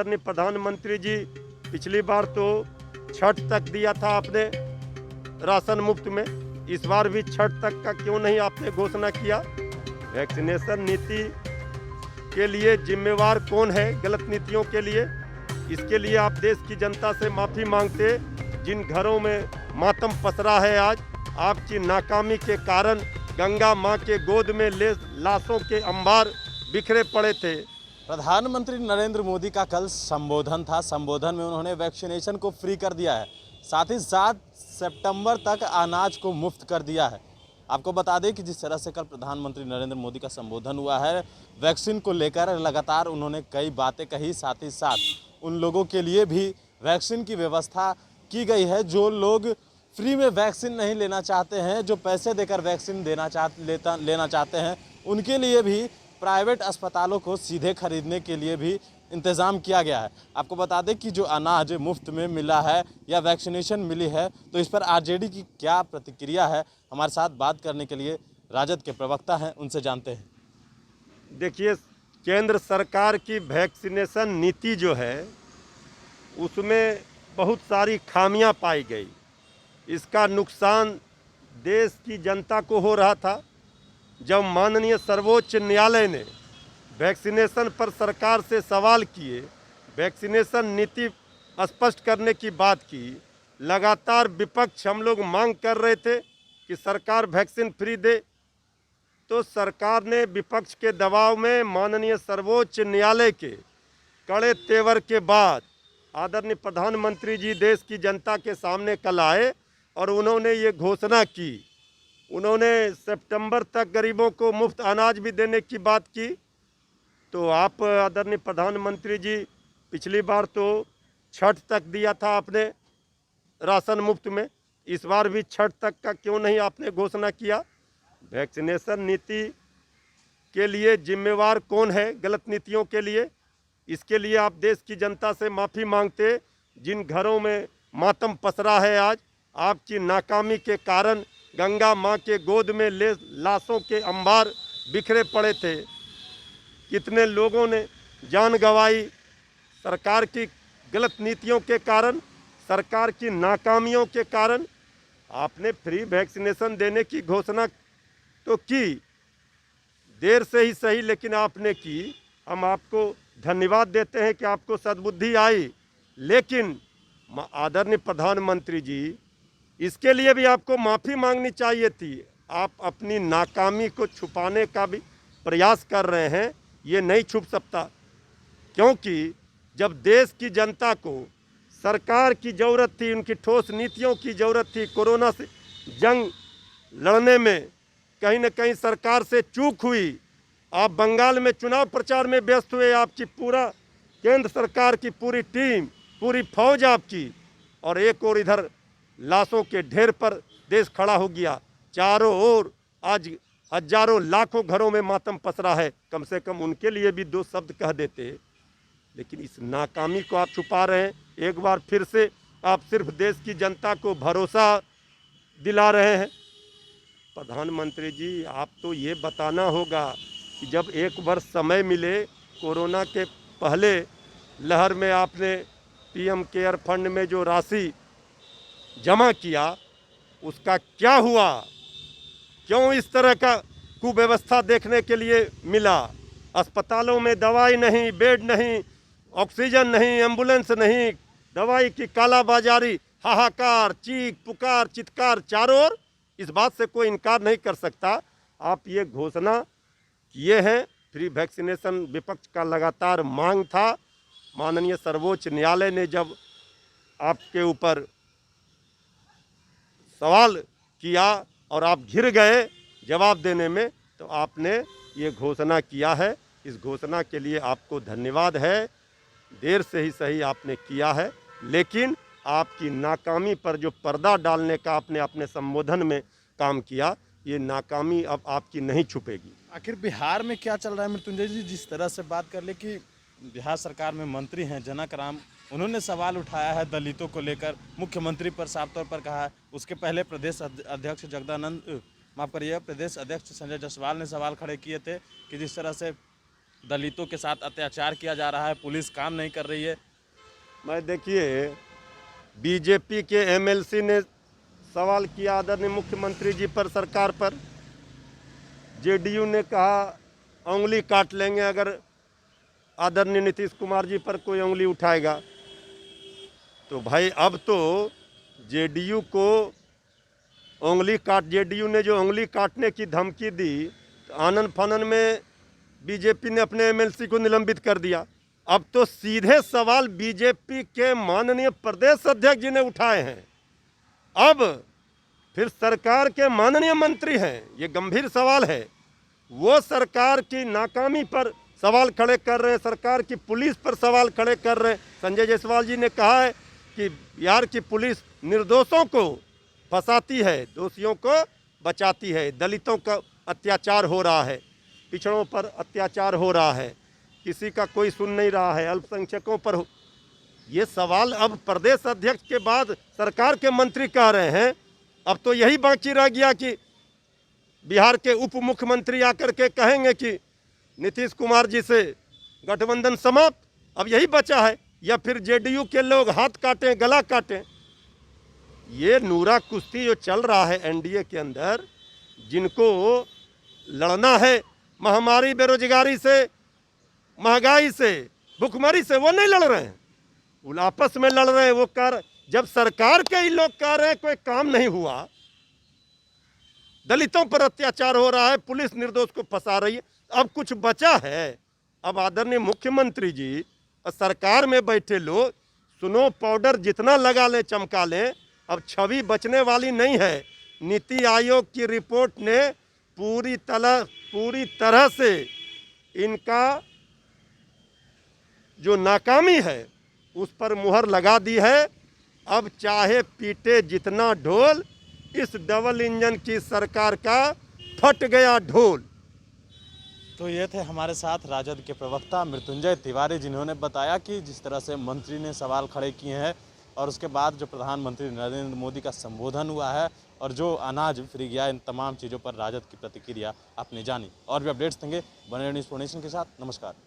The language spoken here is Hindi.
आदरणीय प्रधानमंत्री जी पिछली बार तो छठ तक दिया था आपने राशन मुफ्त में, इस बार भी छठ तक का क्यों नहीं आपने घोषणा किया? वैक्सीनेशन नीति के लिए जिम्मेवार कौन है गलत नीतियों के लिए? इसके लिए आप देश की जनता से माफ़ी मांगते। जिन घरों में मातम पसरा है आज आपकी नाकामी के कारण, गंगा माँ के गोद में लाशों के अंबार बिखरे पड़े थे। प्रधानमंत्री नरेंद्र मोदी का कल संबोधन था। संबोधन में उन्होंने वैक्सीनेशन को फ्री कर दिया है, साथ ही साथ सितंबर तक अनाज को मुफ्त कर दिया है। आपको बता दें कि जिस तरह से कल प्रधानमंत्री नरेंद्र मोदी का संबोधन हुआ है, वैक्सीन को लेकर लगातार उन्होंने कई बातें कही, साथ ही साथ उन लोगों के लिए भी वैक्सीन की व्यवस्था की गई है जो लोग फ्री में वैक्सीन नहीं लेना चाहते हैं, जो पैसे देकर वैक्सीन लेना चाहते हैं, उनके लिए भी प्राइवेट अस्पतालों को सीधे खरीदने के लिए भी इंतज़ाम किया गया है। आपको बता दें कि जो अनाज मुफ्त में मिला है या वैक्सीनेशन मिली है, तो इस पर आरजेडी की क्या प्रतिक्रिया है, हमारे साथ बात करने के लिए राजद के प्रवक्ता हैं, उनसे जानते हैं। देखिए, केंद्र सरकार की वैक्सीनेशन नीति जो है उसमें बहुत सारी खामियां पाई गई। इसका नुकसान देश की जनता को हो रहा था। जब माननीय सर्वोच्च न्यायालय ने वैक्सीनेशन पर सरकार से सवाल किए, वैक्सीनेशन नीति स्पष्ट करने की बात की, लगातार विपक्ष हम लोग मांग कर रहे थे कि सरकार वैक्सीन फ्री दे, तो सरकार ने विपक्ष के दबाव में माननीय सर्वोच्च न्यायालय के कड़े तेवर के बाद आदरणीय प्रधानमंत्री जी देश की जनता के सामने कल आए और उन्होंने ये घोषणा की। उन्होंने सितंबर तक गरीबों को मुफ्त अनाज भी देने की बात की। तो आप आदरणीय प्रधानमंत्री जी पिछली बार तो छठ तक दिया था आपने राशन मुफ्त में, इस बार भी छठ तक का क्यों नहीं आपने घोषणा किया? वैक्सीनेशन नीति के लिए जिम्मेवार कौन है गलत नीतियों के लिए? इसके लिए आप देश की जनता से माफ़ी मांगते। जिन घरों में मातम पसरा है आज आपकी नाकामी के कारण, गंगा माँ के गोद में लाशों के अंबार बिखरे पड़े थे। कितने लोगों ने जान गंवाई सरकार की गलत नीतियों के कारण, सरकार की नाकामियों के कारण। आपने फ्री वैक्सीनेशन देने की घोषणा तो की, देर से ही सही, लेकिन आपने की। हम आपको धन्यवाद देते हैं कि आपको सद्बुद्धि आई, लेकिन आदरणीय प्रधानमंत्री जी इसके लिए भी आपको माफ़ी मांगनी चाहिए थी। आप अपनी नाकामी को छुपाने का भी प्रयास कर रहे हैं, ये नहीं छुप सकता, क्योंकि जब देश की जनता को सरकार की ज़रूरत थी, उनकी ठोस नीतियों की ज़रूरत थी, कोरोना से जंग लड़ने में कहीं न कहीं सरकार से चूक हुई। आप बंगाल में चुनाव प्रचार में व्यस्त हुए, आपकी पूरा केंद्र सरकार की पूरी टीम, पूरी फौज आपकी, और एक और इधर लाशों के ढेर पर देश खड़ा हो गया। चारों ओर आज हजारों लाखों घरों में मातम पसरा है। कम से कम उनके लिए भी दो शब्द कह देते, लेकिन इस नाकामी को आप छुपा रहे हैं। एक बार फिर से आप सिर्फ देश की जनता को भरोसा दिला रहे हैं। प्रधानमंत्री जी, आप तो ये बताना होगा कि जब एक वर्ष समय मिले, कोरोना के पहले लहर में आपने पीएम केयर फंड में जो राशि जमा किया उसका क्या हुआ? क्यों इस तरह का कुव्यवस्था देखने के लिए मिला? अस्पतालों में दवाई नहीं, बेड नहीं, ऑक्सीजन नहीं, एम्बुलेंस नहीं, दवाई की कालाबाजारी, हाहाकार, चीख पुकार, चित्कार चारों ओर। इस बात से कोई इनकार नहीं कर सकता। आप ये घोषणा किए हैं फ्री वैक्सीनेशन, विपक्ष का लगातार मांग था। माननीय सर्वोच्च न्यायालय ने जब आपके ऊपर सवाल किया और आप घिर गए जवाब देने में, तो आपने ये घोषणा किया है। इस घोषणा के लिए आपको धन्यवाद है। देर से ही सही आपने किया है, लेकिन आपकी नाकामी पर जो पर्दा डालने का आपने अपने संबोधन में काम किया, ये नाकामी अब आपकी नहीं छुपेगी। आखिर बिहार में क्या चल रहा है मृत्युंजय जी? जिस तरह से बात कर ले कि बिहार सरकार में मंत्री हैं जनक राम, उन्होंने सवाल उठाया है दलितों को लेकर, मुख्यमंत्री पर साफ तौर पर कहा है। उसके पहले प्रदेश अध्यक्ष प्रदेश अध्यक्ष संजय जायसवाल ने सवाल खड़े किए थे कि जिस तरह से दलितों के साथ अत्याचार किया जा रहा है, पुलिस काम नहीं कर रही है। मैं देखिए, बीजेपी के एमएलसी ने सवाल किया आदरणीय मुख्यमंत्री जी पर, सरकार पर। जेडीयू ने कहा उंगली काट लेंगे अगर आदरणीय नीतीश कुमार जी पर कोई उंगली उठाएगा। तो भाई अब तो जेडीयू को जेडीयू ने जो उंगली काटने की धमकी दी, तो आनन फानन में बीजेपी ने अपने एमएलसी को निलंबित कर दिया। अब तो सीधे सवाल बीजेपी के माननीय प्रदेश अध्यक्ष जी ने उठाए हैं। अब फिर सरकार के माननीय मंत्री हैं, ये गंभीर सवाल है, वो सरकार की नाकामी पर सवाल खड़े कर रहे हैं, सरकार की पुलिस पर सवाल खड़े कर रहे हैं। संजय जायसवाल जी ने कहा है कि बिहार की पुलिस निर्दोषों को फंसाती है, दोषियों को बचाती है, दलितों का अत्याचार हो रहा है, पिछड़ों पर अत्याचार हो रहा है, किसी का कोई सुन नहीं रहा है, अल्पसंख्यकों पर ये सवाल अब प्रदेश अध्यक्ष के बाद सरकार के मंत्री कह रहे हैं। अब तो यही बाकी रह गया कि बिहार के उप मुख्यमंत्री आकर के कहेंगे कि नीतीश कुमार जी से गठबंधन समाप्त। अब यही बचा है, या फिर जेडीयू के लोग हाथ काटें, गला काटें। ये नूरा कुश्ती जो चल रहा है एनडीए के अंदर, जिनको लड़ना है महामारी, बेरोजगारी से, महंगाई से, भुखमरी से, वो नहीं लड़ रहे हैं, वो आपस में लड़ रहे हैं। वो जब सरकार के ही लोग कह रहे हैं कोई काम नहीं हुआ, दलितों पर अत्याचार हो रहा है, पुलिस निर्दोष को फंसा रही है, अब कुछ बचा है? अब आदरणीय मुख्यमंत्री जी और सरकार में बैठे लोग स्नो पाउडर जितना लगा लें, चमका लें, अब छवि बचने वाली नहीं है। नीति आयोग की रिपोर्ट ने पूरी तरह से इनका जो नाकामी है उस पर मुहर लगा दी है। अब चाहे पीटे जितना ढोल, इस डबल इंजन की सरकार का फट गया ढोल। तो ये थे हमारे साथ राजद के प्रवक्ता मृत्युंजय तिवारी, जिन्होंने बताया कि जिस तरह से मंत्री ने सवाल खड़े किए हैं और उसके बाद जो प्रधानमंत्री नरेंद्र मोदी का संबोधन हुआ है और जो अनाज फ्री गया, इन तमाम चीज़ों पर राजद की प्रतिक्रिया आपने जानी। और भी अपडेट्स देंगे, बने रहिए न्यूज़ 4 नेशन के साथ। नमस्कार।